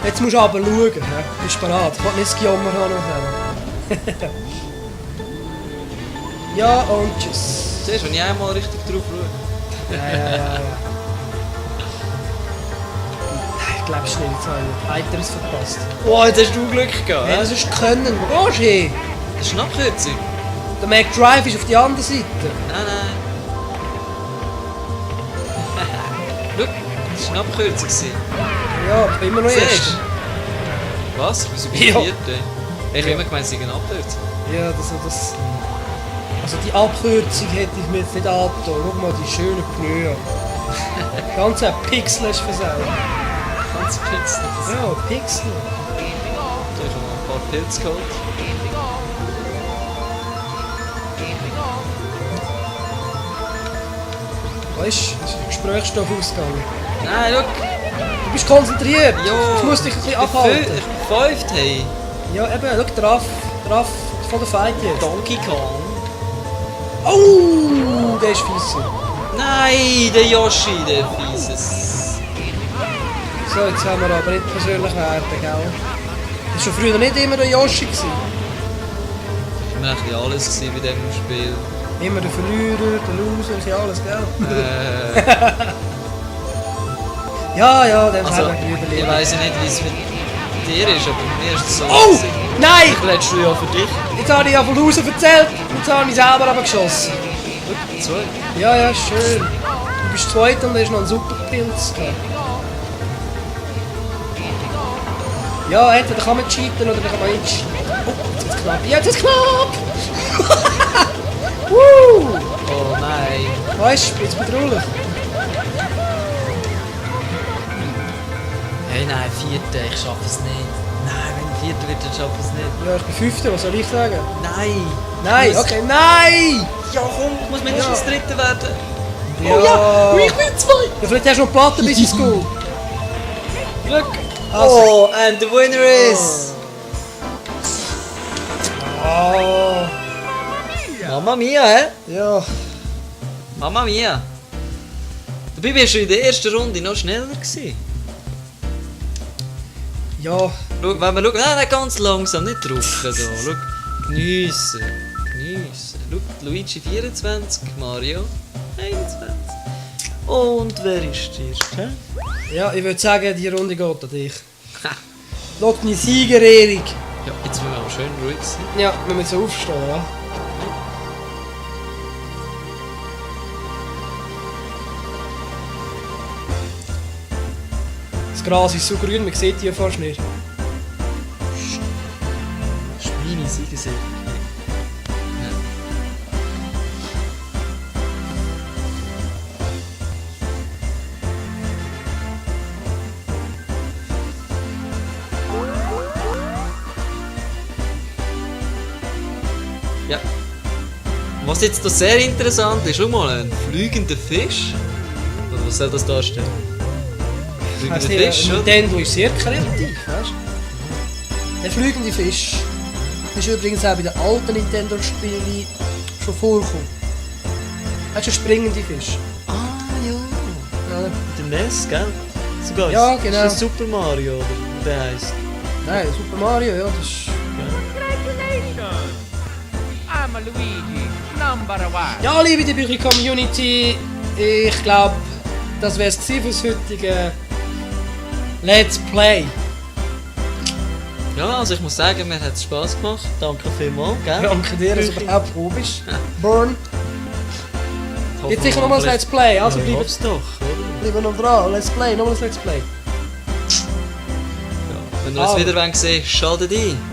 Jetzt musst du aber schauen. Ja? Bist du bereit? Ich will nicht das Gejammer haben nachher. Ja, und tschüss. Siehst du, wenn ich einmal richtig drauf schaue. Ja. Ich glaube schnell, jetzt habe ich weiteres verpasst. Oh, jetzt hast du Glück gehabt. Hey, das ist Können. Wo gehst du hin? Das ist eine Abkürzung. Der McDrive ist auf die andere Seite. Nein. Schau, das war eine Abkürzung. Ja, ich bin immer noch Siehst erst. du? Was? Wieso bist du Ja. Vierte? Ich habe immer gemeint, es sei eine Abkürzung. Ja, das... Also die Abkürzung hätte ich mir jetzt nicht angetan. Schau mal, die schönen Pneu. Ganz ein Pixel ist versaut. Ganz Pixel. Ja, Pixel. Da habe noch ein paar Pilze geholt. Weißt du, das ist ein Gesprächsstoff ausgegangen. Nein, schau. Du bist konzentriert. Jo. Ich muss dich ein bisschen Ich abhalten. bin gefeuft, hey. Ja, eben, schau, Drauf von der Fight jetzt. Donkey Kong. Oh, der ist fies. Nein, der Yoshi, der Fieses. So, jetzt haben wir aber nicht persönlich werden, gell? Das war schon früher nicht immer der Yoshi. Das war eigentlich alles bei diesem Spiel. Immer der Verlierer, der Loser, ist ja alles, gell? Ja, dem Also, haben wir ich überlebt. weiss ja nicht, wie es mit dir ist, aber bei mir ist es so. Oh! Nein! Letztes du ja für dich. Jetzt habe ich ja von Loser erzählt, jetzt habe ich selber aber geschossen. Schau, 2. Ja, schön. Du bist Zweiter und da ist noch ein Superpilz. Ja, entweder kann man cheaten oder kann man nicht cheaten. Oh, jetzt ist knapp. Ja, jetzt ist knapp! Oh nein. Weißt du, jetzt bedrohlich. Hey, nein, Vierte, ich schaffe es nicht. Nein, wenn ich Vierter wird, dann schaffe ich es nicht. Ja, ich bin Fünfter, was soll ich sagen? Nein! Nein, okay, nein! Ja komm, ich muss mindestens Dritter werden. Ja. Oh ja, und ich bin 2! Ja, vielleicht hast du noch Platten bis ins School. Glück! Also. Oh, and the winner is... Oh. Mamma Mia, hä? Ja. Mamma Mia! Dabei bist du in der ersten Runde noch schneller gewesen. Ja. Schau, wenn man schaut, nein, ganz langsam, nicht drücken da. Schau, geniessen. Schau, Luigi 24, Mario 21. Und wer ist der erste? Ja, ich würde sagen, die Runde geht an dich. Lass deine Siegerehrung. Ja, jetzt müssen wir aber schön ruhig sein. Ja, wir müssen aufstehen, ja. Das Gras ist so grün, man sieht die fast nicht. Das ist meine Siegerserie. Ja. Was jetzt da sehr interessant ist, schau mal, ein fliegender Fisch. Oder was soll das darstellen? Weißt Fliegender du, Fisch, oder? Nintendo ist sehr kreativ, weißt du? Der fliegende Fisch ist übrigens auch bei den alten Nintendo-Spielen schon vorgekommen. Weißt du, springende Fisch? Ah, ja. Ja. Mit dem NES, gell? Sogar. Ja, genau. Ist das Super Mario, oder wie der heisst? Nein, Super Mario, ja, das ist... Congratulations! I'm a Luigi, number one. Ja, liebe die Community, ich glaube, das wäre es für das heutige Let's Play. Ja, also ich muss sagen, mir hat es Spass gemacht. Danke vielmals, gell? Danke dir, dass du überhaupt froh bist. Burn. Hoffen Jetzt sicher wir nochmal das vielleicht- Let's Play, also Ja, ich bleiben hoff's doch, oder? bleiben noch dran. Let's Play, nochmal das Let's Play. Ja. Wenn ihr uns Also. wieder sehen wollt, schaltet ein.